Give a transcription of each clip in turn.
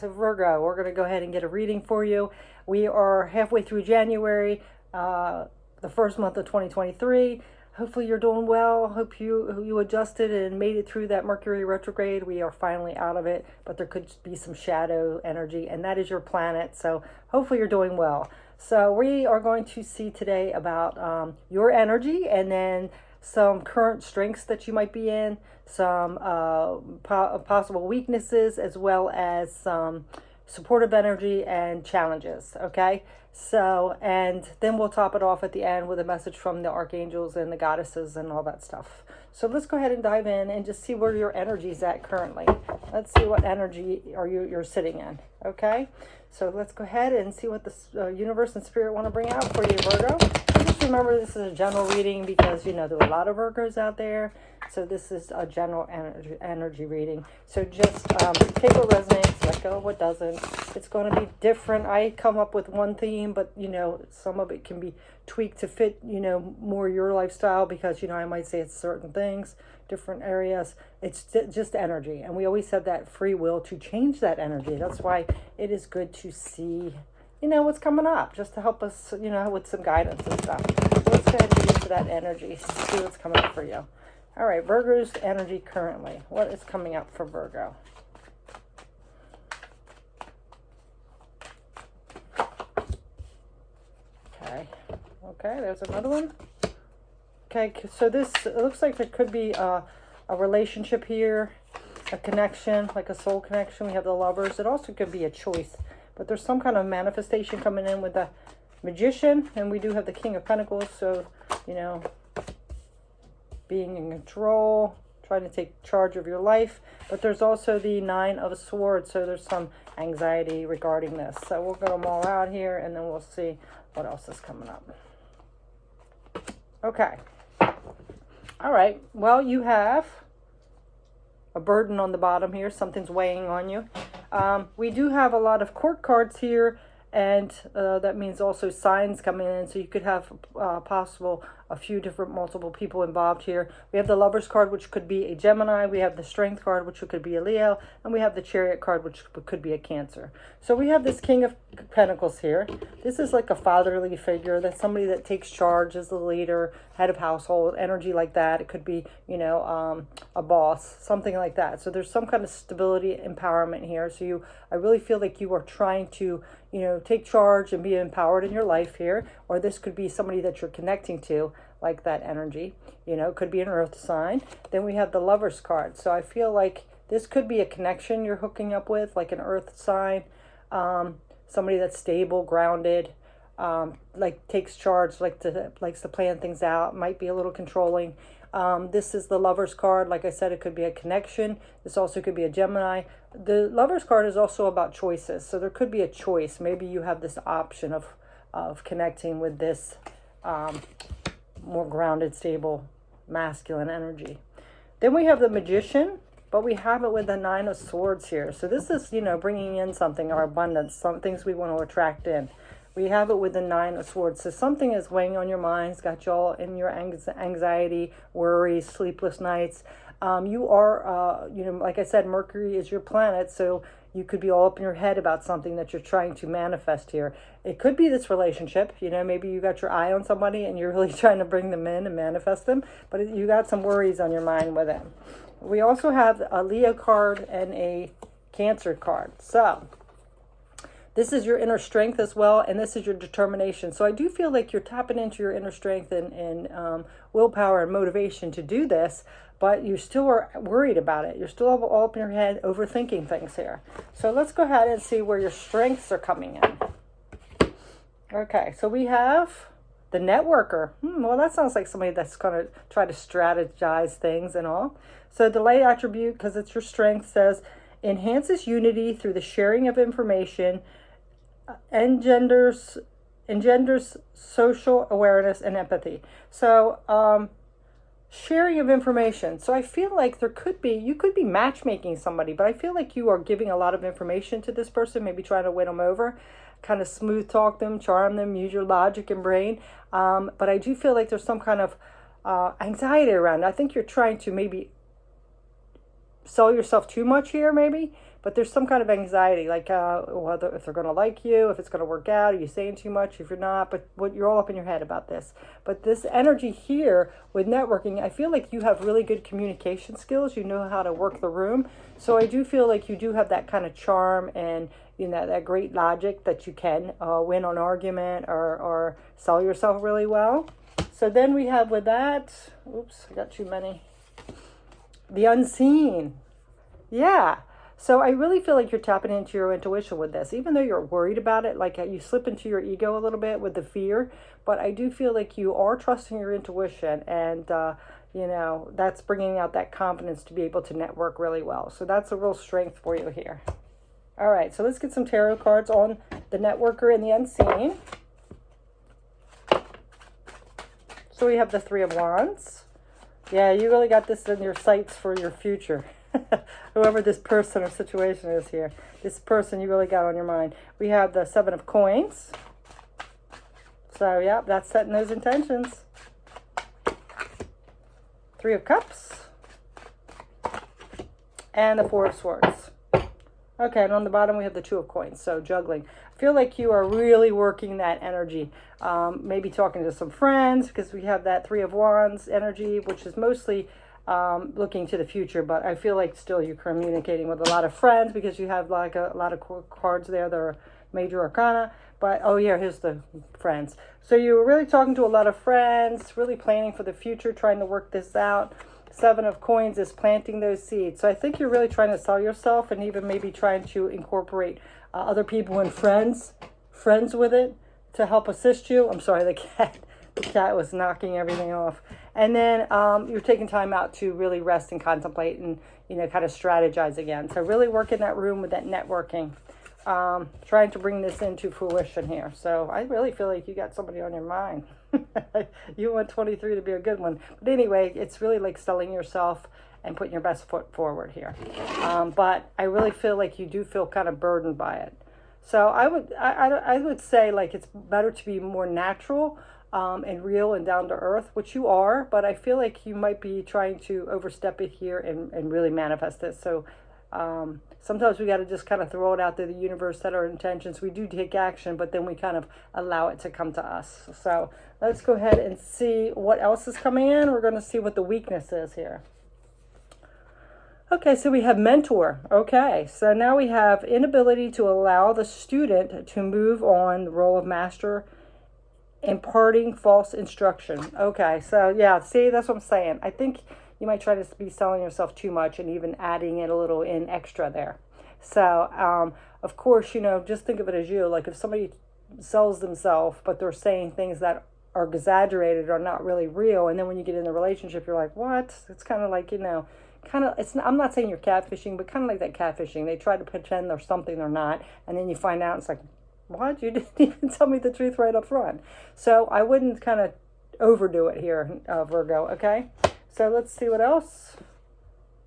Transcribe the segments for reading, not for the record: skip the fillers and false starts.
so Virgo, we're going to go ahead and get a reading for you. We are halfway through January, the first month of 2023. Hopefully you're doing well. Hope you adjusted and made it through that Mercury retrograde. We are finally out of it, but there could be some shadow energy, and that is your planet. So hopefully you're doing well. So we are going to see today about your energy, and then some current strengths that you might be in, some possible weaknesses, as well as some supportive energy and challenges. Okay, so, and then we'll top it off at the end with a message from the archangels and the goddesses and all that stuff. So let's go ahead and dive in and just see where your energy's at currently. Let's see what energy you're sitting in. Okay, so let's go ahead and see what the universe and spirit want to bring out for you, Virgo. And just remember, this is a general reading because, you know, there are a lot of Virgos out there. So this is a general energy reading. So just take what resonates, let go of what doesn't. It's going to be different. I come up with one theme, but, you know, some of it can be tweaked to fit, you know, more your lifestyle because, you know, I might say it's certain things, different areas. It's just energy. And we always have that free will to change that energy. That's why it is good to see, you know, what's coming up, just to help us, you know, with some guidance and stuff. So let's go ahead and get into that energy, see what's coming up for you. All right, Virgo's energy currently. What is coming up for Virgo? Okay, there's another one. Okay, so this, it looks like there could be a relationship here, a connection, like a soul connection. We have the Lovers. It also could be a choice, but there's some kind of manifestation coming in with the Magician, and we do have the King of Pentacles, so, you know, being in control, trying to take charge of your life. But there's also the Nine of Swords, so there's some anxiety regarding this. So we'll get them all out here, and then we'll see what else is coming up. Okay. All right. Well, you have a burden on the bottom here. Something's weighing on you. We do have a lot of court cards here, and that means also signs coming in. So you could have possible a few different multiple people involved here. We have the Lovers card, which could be a Gemini. We have the Strength card, which could be a Leo. And we have the Chariot card, which could be a Cancer. So we have this King of Pentacles here. This is like a fatherly figure. That's somebody that takes charge as the leader, head of household, energy like that. It could be, you know, a boss, something like that. So there's some kind of stability, empowerment here. So I really feel like you are trying to, you know, take charge and be empowered in your life here. Or this could be somebody that you're connecting to, like that energy, you know, could be an earth sign. Then we have the Lovers card. So I feel like this could be a connection you're hooking up with, like an earth sign, somebody that's stable, grounded, like takes charge, likes to plan things out, might be a little controlling. This is the Lovers card. Like I said, it could be a connection. This also could be a Gemini. The Lovers card is also about choices. So there could be a choice. Maybe you have this option of connecting with this more grounded, stable, masculine energy. Then we have the Magician, but we have it with the Nine of Swords here. So this is, you know, bringing in something, our abundance, some things we want to attract in. We have it with the Nine of Swords. So something is weighing on your minds, got you all in your anxiety, worries, sleepless nights. You are, you know, like I said, Mercury is your planet, so you could be all up in your head about something that you're trying to manifest here. It could be this relationship. You know, maybe you got your eye on somebody and you're really trying to bring them in and manifest them, but you got some worries on your mind with them. We also have a Leo card and a Cancer card. So this is your inner strength as well, and this is your determination. So I do feel like you're tapping into your inner strength and willpower and motivation to do this, but you still are worried about it. You're still all up in your head overthinking things here. So let's go ahead and see where your strengths are coming in. Okay, so we have the networker. Well, that sounds like somebody that's going to try to strategize things and all. So the light attribute, because it's your strength, says enhances unity through the sharing of information, engenders social awareness and empathy. So sharing of information. So I feel like you could be matchmaking somebody, but I feel like you are giving a lot of information to this person, maybe trying to win them over, kind of smooth talk them, charm them, use your logic and brain. But I do feel like there's some kind of anxiety around it. I think you're trying to maybe sell yourself too much here, maybe but there's some kind of anxiety, like whether if they're going to like you, if it's going to work out, are you saying too much, if you're not, but what you're all up in your head about this. But this energy here with networking, I feel like you have really good communication skills. You know how to work the room. So I do feel like you do have that kind of charm and, you know, that great logic that you can win an argument or sell yourself really well. So then we have with that, oops, I got too many. The unseen. Yeah. So I really feel like you're tapping into your intuition with this, even though you're worried about it, like you slip into your ego a little bit with the fear. But I do feel like you are trusting your intuition, and, you know, that's bringing out that confidence to be able to network really well. So that's a real strength for you here. All right, so let's get some tarot cards on the networker and the unseen. So we have the Three of Wands. Yeah, you really got this in your sights for your future. Whoever this person or situation is here. This person you really got on your mind. We have the Seven of Coins. So, yeah, that's setting those intentions. Three of Cups. And the Four of Swords. Okay, and on the bottom we have the Two of Coins, so juggling. I feel like you are really working that energy. Maybe talking to some friends, because we have that Three of Wands energy, which is mostly looking to the future. But I feel like still you're communicating with a lot of friends, because you have like a lot of cards there that are major arcana. But, oh yeah, here's the friends. So you're really talking to a lot of friends, really planning for the future, trying to work this out. Seven of Coins is planting those seeds. So I think you're really trying to sell yourself, and even maybe trying to incorporate other people and friends with it to help assist you. I'm sorry, the cat was knocking everything off. And then you're taking time out to really rest and contemplate and, you know, kind of strategize again. So really work in that room with that networking. Trying to bring this into fruition here. So I really feel like you got somebody on your mind. You want 23 to be a good one. But anyway, it's really like selling yourself and putting your best foot forward here. But I really feel like you do feel kind of burdened by it. So I would say like it's better to be more natural and real and down to earth, which you are. But I feel like you might be trying to overstep it here and really manifest this. So sometimes we got to just kind of throw it out there, the universe, set our intentions. We do take action, but then we kind of allow it to come to us. So let's go ahead and see what else is coming in. We're going to see what the weakness is here. Okay, so we have mentor. Okay, so now we have inability to allow the student to move on the role of master, imparting false instruction. Okay, so yeah, see, that's what I'm saying. I think you might try to be selling yourself too much and even adding it a little in extra there. So, of course, you know, just think of it as you. Like if somebody sells themselves, but they're saying things that are exaggerated or not really real, and then when you get in the relationship, you're like, what? It's kind of like, you know, I'm not saying you're catfishing, but kind of like that catfishing. They try to pretend they're something they're not, and then you find out it's like, what? You didn't even tell me the truth right up front. So I wouldn't kind of overdo it here, Virgo, okay? So let's see what else.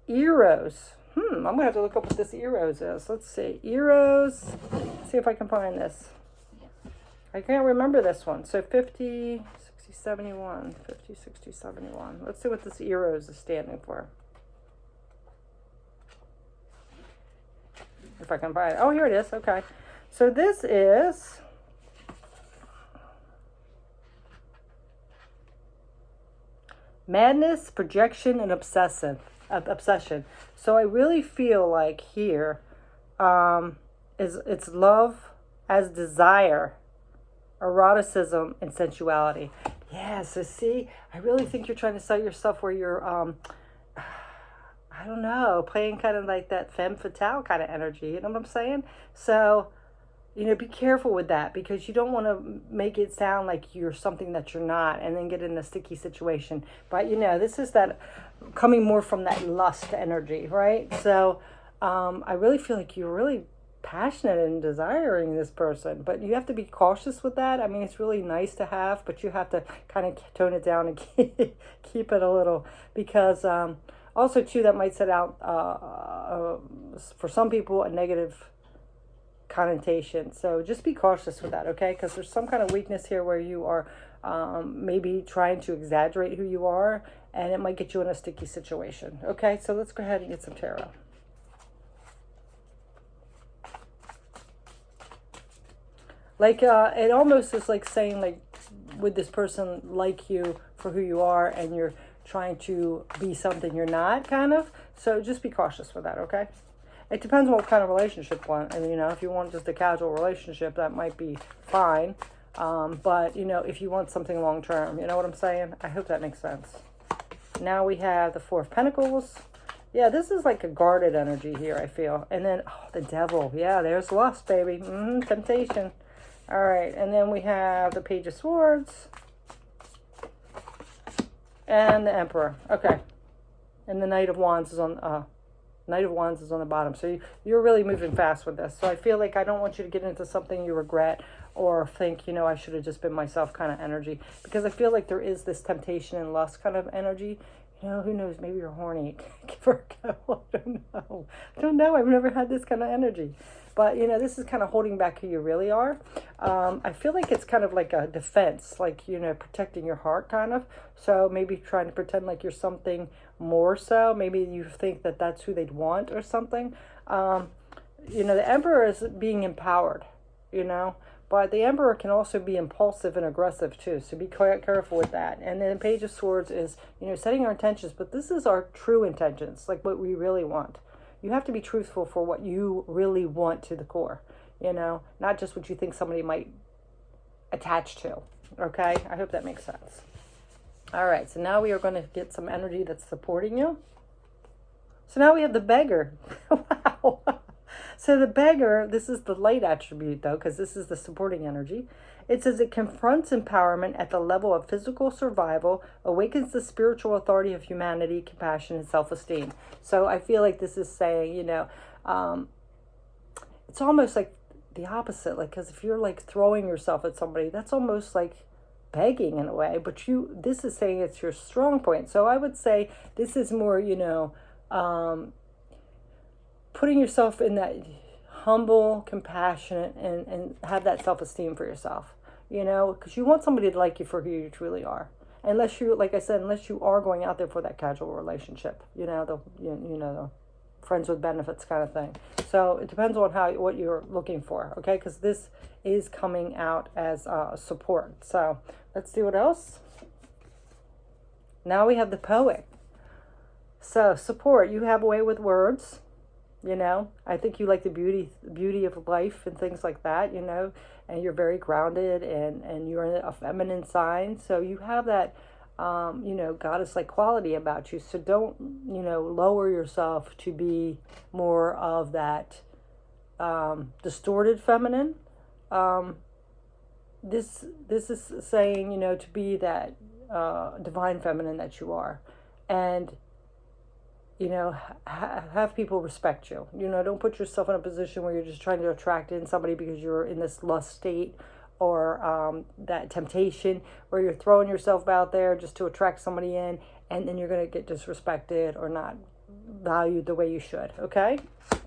Eros. I'm going to have to look up what this Eros is. Let's see. Eros. Let's see if I can find this. I can't remember this one. So 50, 60, 71. 50, 60, 71. Let's see what this Eros is standing for. If I can find it. Oh, here it is. Okay. So this is... madness, projection, and obsession. So I really feel like here it's love as desire, eroticism, and sensuality. Yeah, so see, I really think you're trying to sell yourself where you're, I don't know, playing kind of like that femme fatale kind of energy. You know what I'm saying? So, you know, be careful with that, because you don't want to make it sound like you're something that you're not and then get in a sticky situation. But, you know, this is that coming more from that lust energy, right? So I really feel like you're really passionate and desiring this person, but you have to be cautious with that. I mean, it's really nice to have, but you have to kind of tone it down and keep it a little, because also, too, that might set out, for some people, a negative connotation. So just be cautious with that, okay? Because there's some kind of weakness here where you are maybe trying to exaggerate who you are, and it might get you in a sticky situation. Okay, so let's go ahead and get some tarot. Like, it almost is like saying, like, would this person like you for who you are, and you're trying to be something you're not, kind of. So just be cautious with that, okay? It depends on what kind of relationship you want. And, if you want just a casual relationship, that might be fine. But, if you want something long term, you know what I'm saying? I hope that makes sense. Now we have the Four of Pentacles. Yeah, this is like a guarded energy here, I feel. And then, the Devil. Yeah, there's lust, baby. Temptation. All right, and then we have the Page of Swords. And the Emperor. Okay. And the Knight of Wands is on the bottom. So you're really moving fast with this. So I feel like I don't want you to get into something you regret or think, I should have just been myself kind of energy. Because I feel like there is this temptation and lust kind of energy. Who knows? Maybe you're horny. Give her a go. I don't know. I've never had this kind of energy. But, this is kind of holding back who you really are. I feel like it's kind of like a defense, like, protecting your heart, kind of. So maybe trying to pretend like you're something more so. Maybe you think that that's who they'd want or something. The Emperor is being empowered, But the Emperor can also be impulsive and aggressive too. So be quite careful with that. And then the Page of Swords is, setting our intentions. But this is our true intentions, like what we really want. You have to be truthful for what you really want to the core, not just what you think somebody might attach to. Okay? I hope that makes sense. All right. So now we are going to get some energy that's supporting you. So now we have the Beggar. Wow. So the Beggar, this is the light attribute though, because this is the supporting energy. It says it confronts empowerment at the level of physical survival, awakens the spiritual authority of humanity, compassion, and self-esteem. So I feel like this is saying, it's almost like the opposite. Like, because if you're like throwing yourself at somebody, that's almost like begging in a way. But this is saying it's your strong point. So I would say this is more, putting yourself in that humble, compassionate, and have that self-esteem for yourself, because you want somebody to like you for who you truly are. Unless you, like I said, unless you are going out there for that casual relationship, the friends with benefits kind of thing. So it depends on what you're looking for, okay? Because this is coming out as support. So let's see what else. Now we have the Poet. So support, you have a way with words. I think you like the beauty of life and things like that, and you're very grounded and you're a feminine sign. So you have that, goddess-like quality about you. So don't, lower yourself to be more of that distorted feminine. This is saying, to be that divine feminine that you are. And have people respect you. Don't put yourself in a position where you're just trying to attract in somebody because you're in this lust state or that temptation where you're throwing yourself out there just to attract somebody in, and then you're going to get disrespected or not valued the way you should, okay?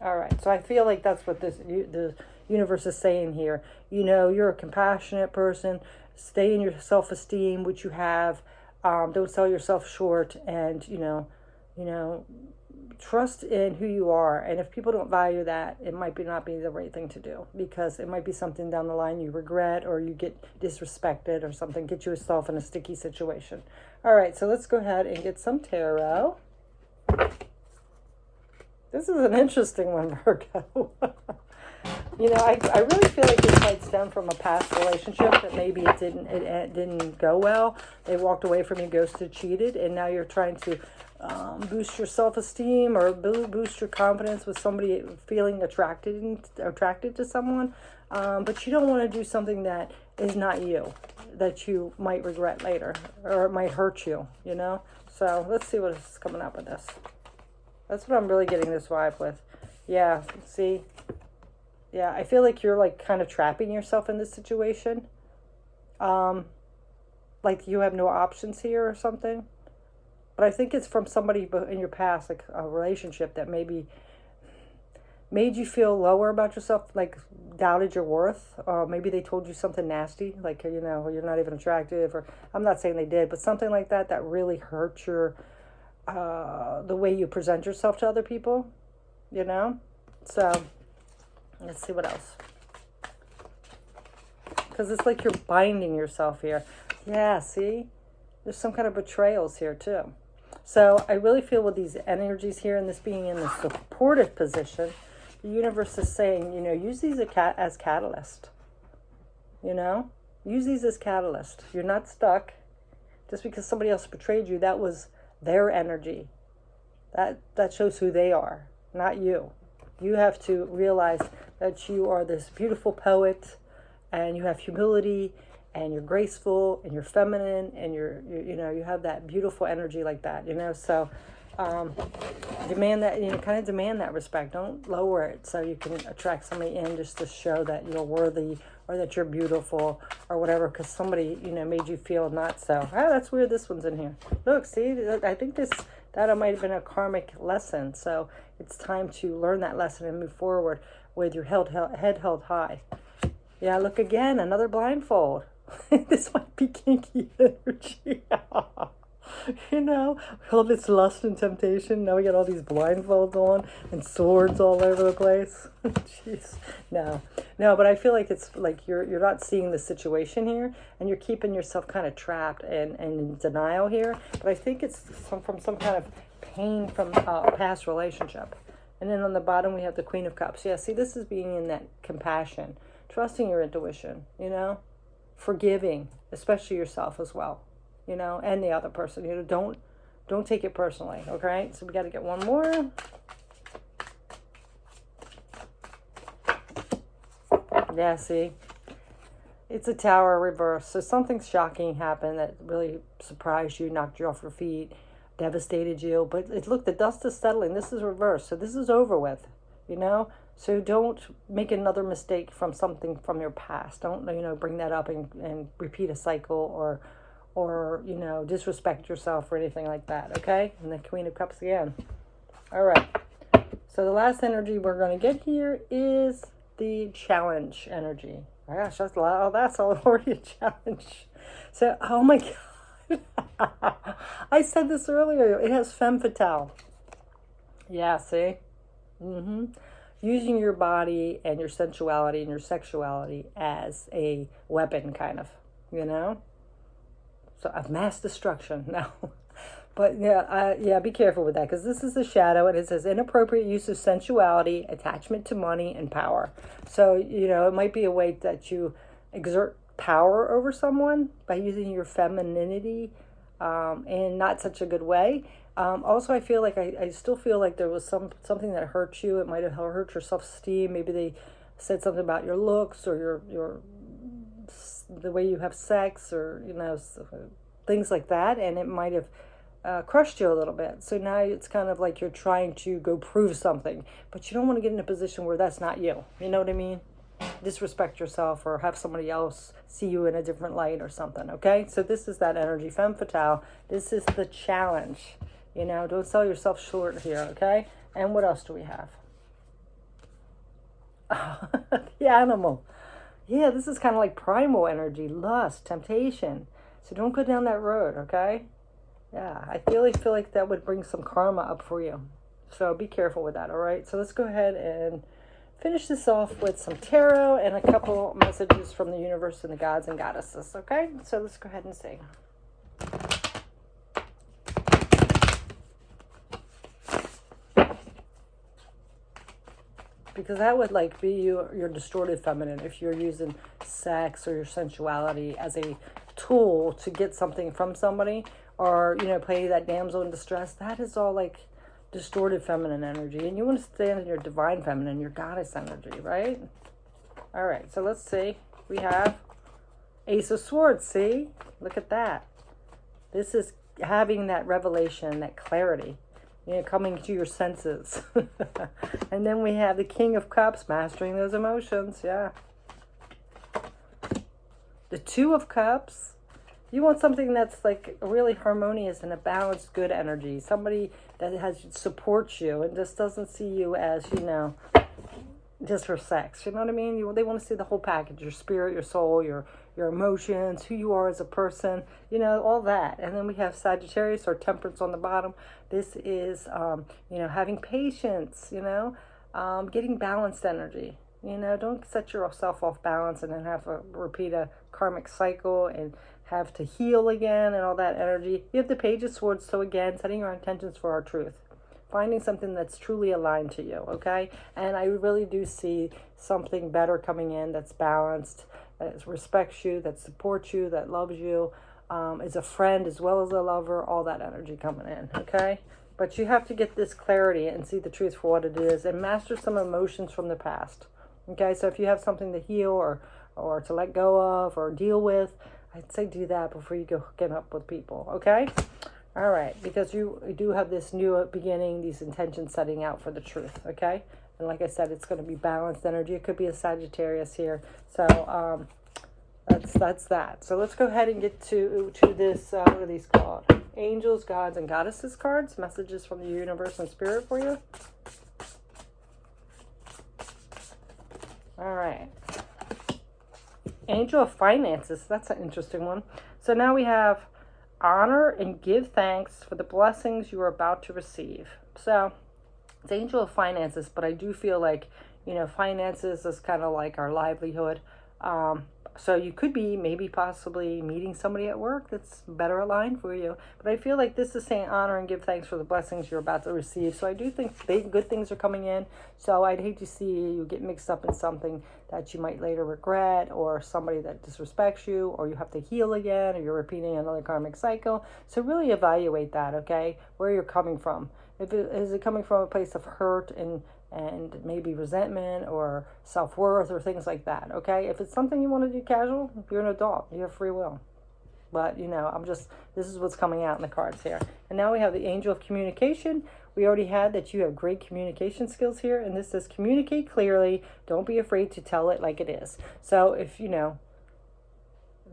All right, so I feel like that's what the universe is saying here. You're a compassionate person. Stay in your self-esteem, which you have. Don't sell yourself short, and, trust in who you are. And if people don't value that, it might not be the right thing to do, because it might be something down the line you regret, or you get disrespected or something, get yourself in a sticky situation. All right, so let's go ahead and get some tarot. This is an interesting one, Virgo. I really feel like this might stem from a past relationship that maybe it didn't go well. They walked away from you, ghosted, cheated, and now you're trying to boost your self-esteem or boost your confidence with somebody feeling attracted to someone. But you don't want to do something that is not you, that you might regret later, or it might hurt you, So let's see what's coming up with this. That's what I'm really getting this vibe with. Yeah, see? Yeah, I feel like you're like kind of trapping yourself in this situation. Like you have no options here or something. But I think it's from somebody in your past, like a relationship that maybe made you feel lower about yourself, like doubted your worth. Maybe they told you something nasty, like, you're not even attractive, or I'm not saying they did, but something like that really hurt your, the way you present yourself to other people, So let's see what else. Because it's like you're binding yourself here. Yeah, see? There's some kind of betrayals here too. So I really feel with these energies here and this being in the supportive position, the universe is saying, use these as catalyst. Use these as catalyst. You're not stuck. Just because somebody else betrayed you, that was their energy. That shows who they are, not you. You have to realize that you are this beautiful poet, and you have humility, and you're graceful, and you're feminine, and you have that beautiful energy like that. So demand that, kind of demand that respect. Don't lower it so you can attract somebody in just to show that you're worthy or that you're beautiful or whatever, because somebody, made you feel not so. That's weird. This one's in here. Look, see, I think that might have been a karmic lesson. So it's time to learn that lesson and move forward with your head held high. Yeah, look again, another blindfold. This might be kinky energy. All this lust and temptation. Now we got all these blindfolds on and swords all over the place. Jeez. No, but I feel like it's like you're not seeing the situation here, and you're keeping yourself kind of trapped and in denial here. But I think it's from some kind of pain from a past relationship. And then on the bottom we have the Queen of Cups. Yeah, see, this is being in that compassion, trusting your intuition, forgiving, especially yourself as well. And the other person. Don't take it personally, okay? So we got to get one more. Yeah, see? It's a Tower reverse. So something shocking happened that really surprised you, knocked you off your feet, devastated you. But look, the dust is settling. This is reversed. So this is over with, So don't make another mistake from something from your past. Don't, bring that up and repeat a cycle or disrespect yourself or anything like that, okay? And the Queen of Cups again. All right. So the last energy we're going to get here is the challenge energy. My gosh, that's already a challenge. So, oh my God. I said this earlier. It has femme fatale. Yeah, see? Using your body and your sensuality and your sexuality as a weapon, kind of, So of mass destruction. No. But yeah, be careful with that, because this is the shadow, and it says inappropriate use of sensuality, attachment to money, and power. So, it might be a way that you exert power over someone by using your femininity in not such a good way. Also, I feel like I still feel like there was something that hurt you. It might have hurt your self-esteem. Maybe they said something about your looks or the way you have sex or, things like that. And it might have crushed you a little bit. So now it's kind of like you're trying to go prove something, but you don't want to get in a position where that's not you. You know what I mean? Disrespect yourself or have somebody else see you in a different light or something, okay? So this is that energy, femme fatale. This is the challenge. Don't sell yourself short here, okay? And what else do we have? The animal. Yeah, this is kind of like primal energy, lust, temptation. So don't go down that road, okay? Yeah, I feel like that would bring some karma up for you. So be careful with that, all right? So let's go ahead and finish this off with some tarot and a couple messages from the universe and the gods and goddesses, okay? So let's go ahead and see. Because that would be your distorted feminine if you're using sex or your sensuality as a tool to get something from somebody, or play that damsel in distress. That is all distorted feminine energy, and you want to stand in your divine feminine, your goddess energy, right? All right, so let's see. We have Ace of Swords. See, look at that. This is having that revelation, that clarity, coming to your senses. And then we have the King of Cups, mastering those emotions. Yeah. The Two of Cups. You want something that's really harmonious and a balanced, good energy. Somebody that supports you and just doesn't see you as, just for sex. You know what I mean? They want to see the whole package: your spirit, your soul, your emotions, who you are as a person, all that. And then we have Sagittarius or Temperance on the bottom. This is, having patience, getting balanced energy. You know, don't set yourself off balance and then have to repeat a karmic cycle and have to heal again and all that energy. You have the Page of Swords, so again, setting your intentions for our truth. Finding something that's truly aligned to you, okay? And I really do see something better coming in that's balanced, that respects you, that supports you, that loves you, is a friend as well as a lover, all that energy coming in, okay? But you have to get this clarity and see the truth for what it is and master some emotions from the past, okay? So if you have something to heal or to let go of or deal with, I'd say do that before you go hooking up with people, okay? All right, because you do have this new beginning, these intentions setting out for the truth, okay? And like I said, it's going to be balanced energy. It could be a Sagittarius here. So that's that. So let's go ahead and get to this, what are these called? Angels, Gods, and Goddesses cards. Messages from the universe and spirit for you. All right. Angel of Finances. That's an interesting one. So now we have honor and give thanks for the blessings you are about to receive. So it's Angel of Finances, but I do feel like, you know, finances is kind of like our livelihood. So you could be maybe possibly meeting somebody at work that's better aligned for you. But I feel like this is saying honor and give thanks for the blessings you're about to receive. So I do think good things are coming in. So I'd hate to see you get mixed up in something that you might later regret, or somebody that disrespects you, or you have to heal again, or you're repeating another karmic cycle. So really evaluate that, okay? Where you're coming from. Is it coming from a place of hurt and maybe resentment or self-worth or things like that, okay? If it's something you want to do casual, you're an adult. You have free will. But, you know, this is what's coming out in the cards here. And now we have the Angel of Communication. We already had that you have great communication skills here. And this says communicate clearly. Don't be afraid to tell it like it is. So if, you know,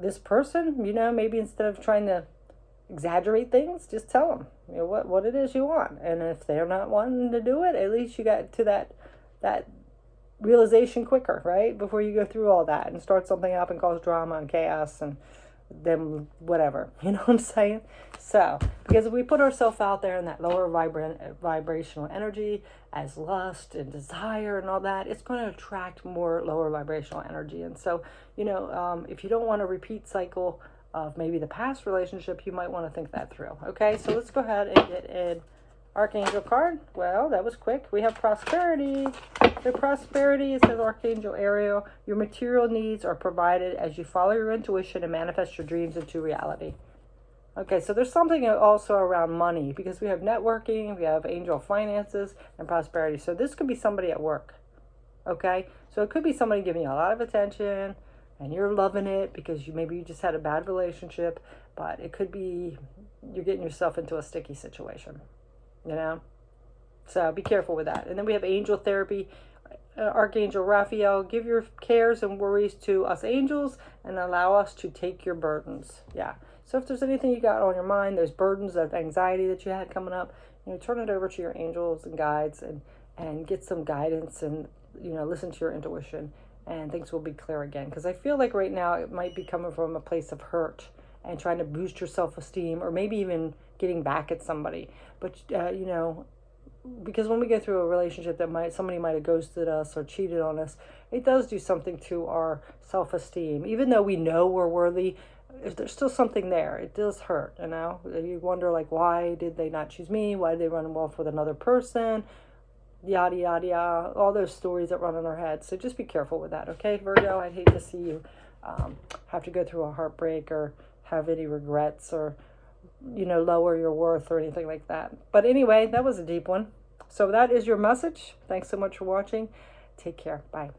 this person, you know, maybe instead of trying to exaggerate things, just tell them, you know, what it is you want. And if they're not wanting to do it, at least you got to that realization quicker, right? Before you go through all that and start something up and cause drama and chaos and then whatever, you know what I'm saying? So, because if we put ourselves out there in that lower vibrational energy as lust and desire and all that, it's going to attract more lower vibrational energy. And so, you know, if you don't want a repeat cycle of maybe the past relationship, you might want to think that through. Okay, so let's go ahead and get an Archangel card. Well, that was quick. We have prosperity. The prosperity is the Archangel Ariel. Your material needs are provided as you follow your intuition and manifest your dreams into reality. Okay, so there's something also around money, because we have networking, we have Angel Finances, and prosperity. So this could be somebody at work. Okay, so it could be somebody giving you a lot of attention, and you're loving it because maybe you just had a bad relationship, but it could be you're getting yourself into a sticky situation, you know? So be careful with that. And then we have Angel Therapy, Archangel Raphael. Give your cares and worries to us angels and allow us to take your burdens. Yeah. So if there's anything you got on your mind, there's burdens of anxiety that you had coming up, you know, turn it over to your angels and guides and get some guidance and, you know, listen to your intuition. And things will be clear again. Because I feel like right now it might be coming from a place of hurt and trying to boost your self-esteem, or maybe even getting back at somebody. But, you know, because when we go through a relationship that somebody might have ghosted us or cheated on us, it does do something to our self-esteem. Even though we know we're worthy, if there's still something there, it does hurt, you know? You wonder, like, why did they not choose me? Why did they run off with another person? Yada, yada, yada, all those stories that run in our heads. So just be careful with that, okay, Virgo? I'd hate to see you have to go through a heartbreak or have any regrets or, you know, lower your worth or anything like that. But anyway, that was a deep one. So that is your message. Thanks so much for watching. Take care. Bye.